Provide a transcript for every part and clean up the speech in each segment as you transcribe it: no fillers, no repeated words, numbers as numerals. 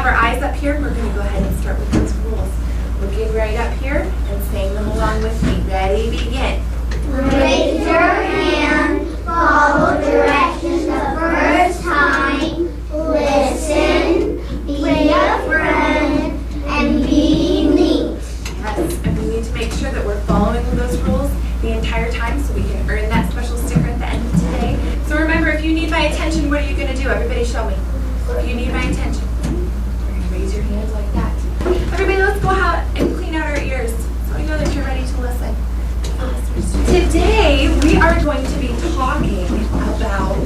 have our eyes up here, we're going to go ahead and start with those rules. Looking right up here and saying them along with me. Ready, begin. Raise your hand, follow directions the first time, listen, be a friend, and be neat. Yes, and we need to make sure that we're following those rules the entire time so we can earn that special sticker at the end of today. So remember, if you need my attention, what are you going to do? Everybody show me. If you need my attention, you're going to raise your hands like that. Everybody, let's go out and clean out our ears so we know that you're ready to listen. Today, we are going to be talking about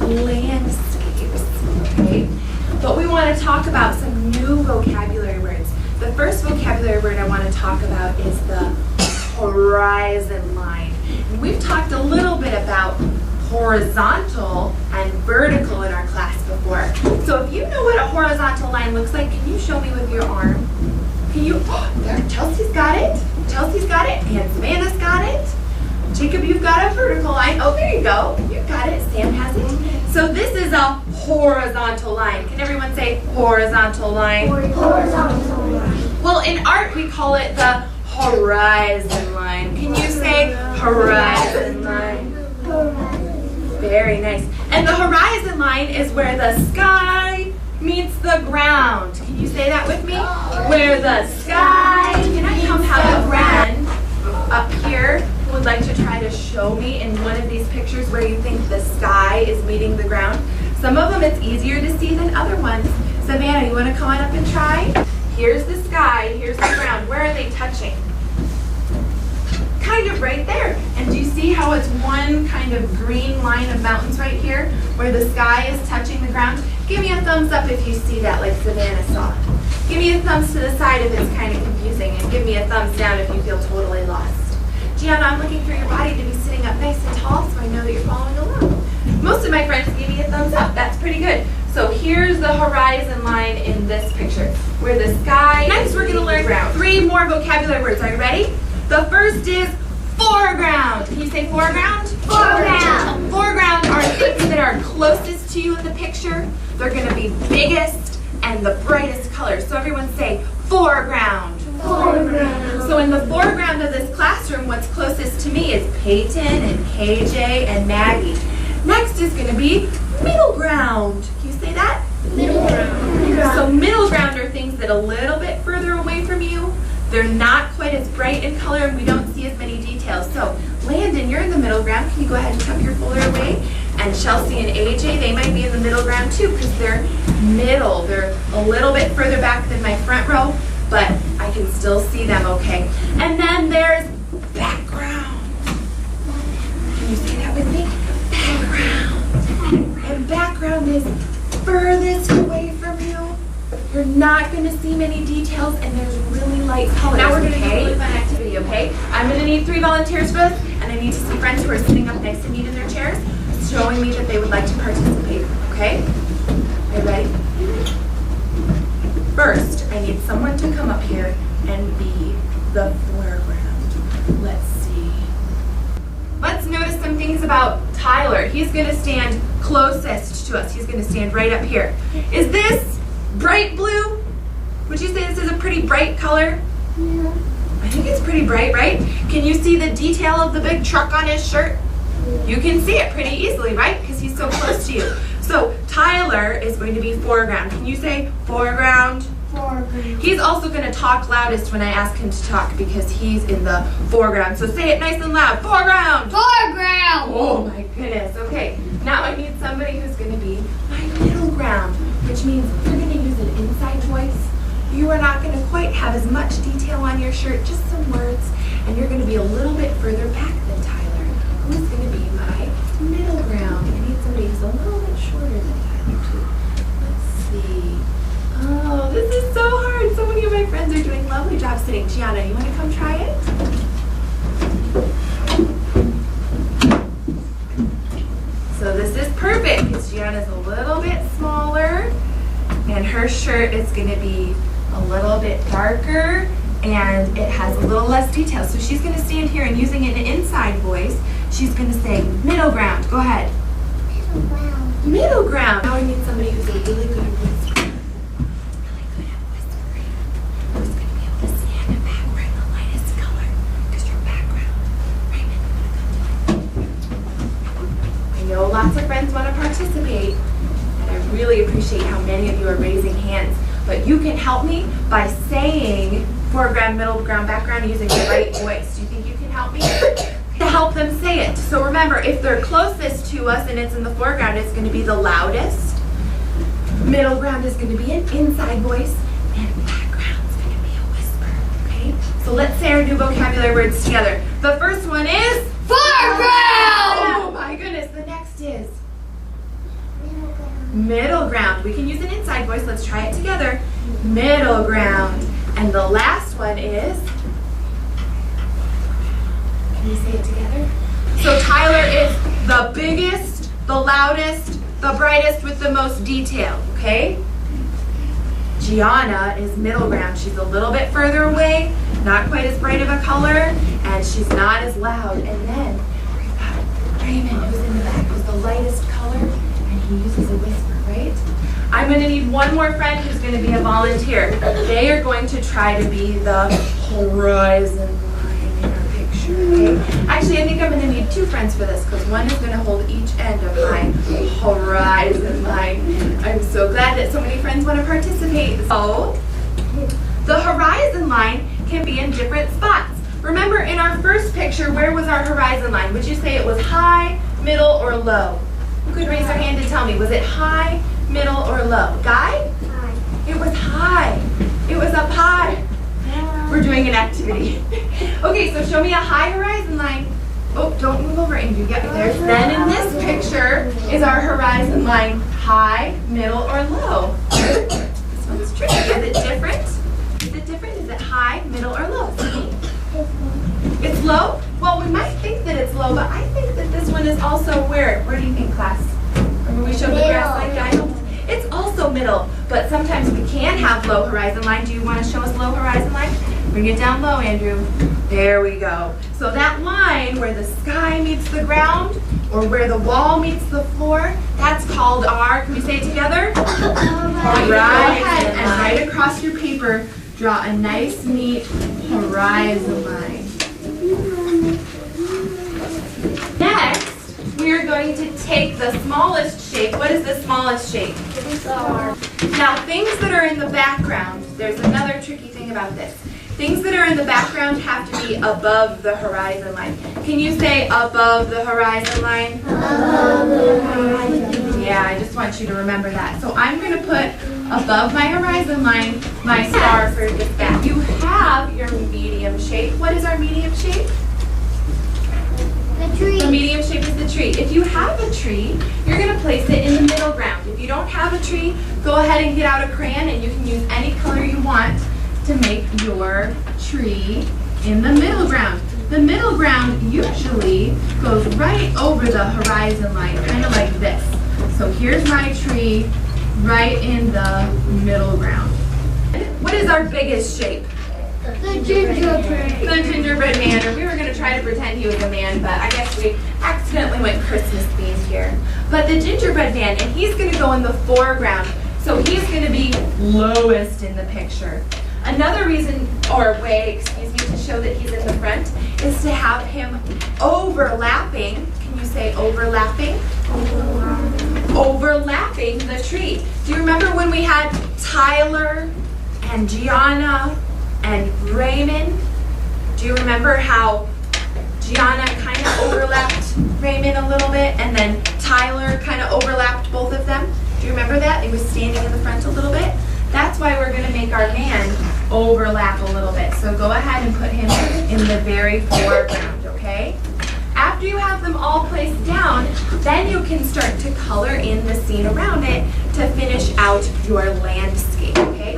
landscapes, okay? But we want to talk about some new vocabulary words. The first vocabulary word I want to talk about is the horizon line. And we've talked a little bit about horizontal and vertical in our class before. So if you know what a horizontal line looks like, can you show me with your arm? Can you? Oh, there, Chelsea's got it. Chelsea's got it. And Savannah's got it. Jacob, you've got a vertical line. Oh, there you go. You've got it. Sam has it. So this is a horizontal line. Can everyone say horizontal line? Horizontal line. Well, in art, we call it the horizon line. Can you say horizon line? Very nice. And the horizon line is where the sky meets the ground. Can you say that with me? Where the sky. Can I come have a friend up here who would like to try to show me in one of these pictures where you think the sky is meeting the ground? Some of them it's easier to see than other ones. Savannah, you want to come on up and try? Here's the sky, here's the ground. Where are they touching? Kind of right there. And do you see how it's one kind of green line of mountains right here where the sky is touching the ground? Give me a thumbs up if you see that like Savannah saw. Give me a thumbs to the side if it's kind of confusing, and give me a thumbs down if you feel totally lost. Gianna, I'm looking for your body to be sitting up nice and tall so I know that you're following along. Most of my friends gave me a thumbs up. That's pretty good. So here's the horizon line in this picture where the sky. Next we're going to learn 3 more vocabulary words. Are you ready? The first is foreground. Can you say foreground? Foreground. Foreground are things that are closest to you in the picture. They're going to be biggest and the brightest colors. So everyone say foreground. Foreground. So in the foreground of this classroom, what's closest to me is Peyton and KJ and Maggie. Next is going to be middle ground. Can you say that? Middle ground. So middle ground are things that are a little bit further away from you. They're not quite as bright in color and we don't see as many details. So Landon, you're in the middle ground. Can you go ahead and tuck your folder away? And Chelsea and AJ, they might be in the middle ground too because they're middle. They're a little bit further back than my front row, but I can still see them okay. And then there's background. Can you say that with me? Background. And background is furthest away from you. You're not going to see many details, and there's really light colors. Now we're going to do a really fun activity, okay? I'm going to need 3 volunteers for this, and I need to see friends who are sitting up nice and neat in their chairs, showing me that they would like to participate, okay? Are you ready? First, I need someone to come up here and be the foreground. Let's see. Let's notice some things about Tyler. He's going to stand closest to us. He's going to stand right up here. Is this bright blue? Would you say this is a pretty bright color? Yeah. I think it's pretty bright, right? Can you see the detail of the big truck on his shirt? You can see it pretty easily, right? Because he's so close to you. So Tyler is going to be foreground. Can you say foreground? Foreground. He's also going to talk loudest when I ask him to talk because he's in the foreground. So say it nice and loud. Foreground! Foreground. Oh my goodness. Okay. Now I need somebody who's going to be my middle ground, which means you're going to use an inside voice. You are not going to quite have as much detail on your shirt, just some words, and you're going to be a little bit further back than Tyler, who is going to be my middle ground. I need somebody who's a little bit shorter than Tyler, too. Let's see. Oh, this is so hard. So many of my friends are doing lovely jobs sitting. Gianna, you want to come try it? So this is perfect because Gianna's a little bit smaller and her shirt is going to be a little bit darker and it has a little less detail. So she's going to stand here and using an inside voice, she's going to say middle ground. Go ahead. Middle ground. Middle ground. Now I need somebody who's a really good whisperer. know lots of friends want to participate, and I really appreciate how many of you are raising hands. But you can help me by saying foreground, middle ground, background using the right voice. Do you think you can help me? To help them say it. So remember, if they're closest to us and it's in the foreground, it's going to be the loudest. Middle ground is going to be an inside voice, and background is going to be a whisper. Okay? So let's say our new vocabulary words together. The first one is Foreground! Oh my goodness, the next is middle ground. We can use an inside voice. Let's try it together. Middle ground. And the last one is, can we say it together? So Tyler is the biggest, the loudest, the brightest with the most detail, okay? Gianna is middle ground. She's a little bit further away, not quite as bright of a color, and she's not as loud. And then we've got Raymond, who's in the back, who's the lightest color, and he uses a whisper, right? I'm going to need one more friend who's going to be a volunteer. They are going to try to be the horizon line in our picture, okay? Actually, I think I'm going to need two friends for this because one is going to hold each end of my horizon line. I'm so glad that so many friends want to participate. So, the horizon line can be in different spots. Remember, in our first picture, where was our horizon line? Would you say it was high, middle, or low? Who could raise their hand and tell me? Was it high, middle, or low? Guy? High. It was high. It was up high. We're doing an activity. Okay, so show me a high horizon line. Oh, don't move over, Andrew. Get there. Then in this picture is our horizon line high, middle, or low? This one's tricky. Is it different? Is it different? Is it high, middle, or low? It's low? Well, we might think that it's low, but I think that this one is also where? Where do you think, class? Remember we showed the grass line diagonal? It's also middle, but sometimes we can have low horizon line. Do you want to show us low horizon line? Bring it down low, Andrew. There we go. So that line where the sky meets the ground, or where the wall meets the floor, that's called our, can we say it together? All right, go ahead and right across your paper, draw a nice, neat horizon line. Next, we are going to take the smallest shape. What is the smallest shape? Now, things that are in the background, there's another tricky thing about this. Things that are in the background have to be above the horizon line. Can you say above the horizon line? Above the horizon line. Yeah, I just want you to remember that. So I'm going to put above my horizon line my star for this back. You have your medium shape. What is our medium shape? The tree. The medium shape is the tree. If you have a tree, you're going to place it in the middle ground. If you don't have a tree, go ahead and get out a crayon and you can use any color you want to make your tree in the middle ground. The middle ground usually goes right over the horizon line, kind of like this. So here's my tree right in the middle ground. What is our biggest shape? The gingerbread. The gingerbread man, or we were going to try to pretend he was a man, but I guess we accidentally went Christmas themed here. But the gingerbread man, and he's going to go in the foreground, so he's going to be lowest in the picture. Another reason, or way, excuse me, to show that he's in the front is to have him overlapping. Can you say overlapping? Overlapping the tree. Do you remember when we had Tyler and Gianna and Raymond? Do you remember how Gianna kind of overlapped Raymond a little bit, and then Tyler kind of overlapped both of them? Do you remember that? He was standing in the front a little bit. That's why we're going to make our man overlap a little bit. So go ahead and put him in the very foreground, okay? After you have them all placed down, then you can start to color in the scene around it to finish out your landscape, okay?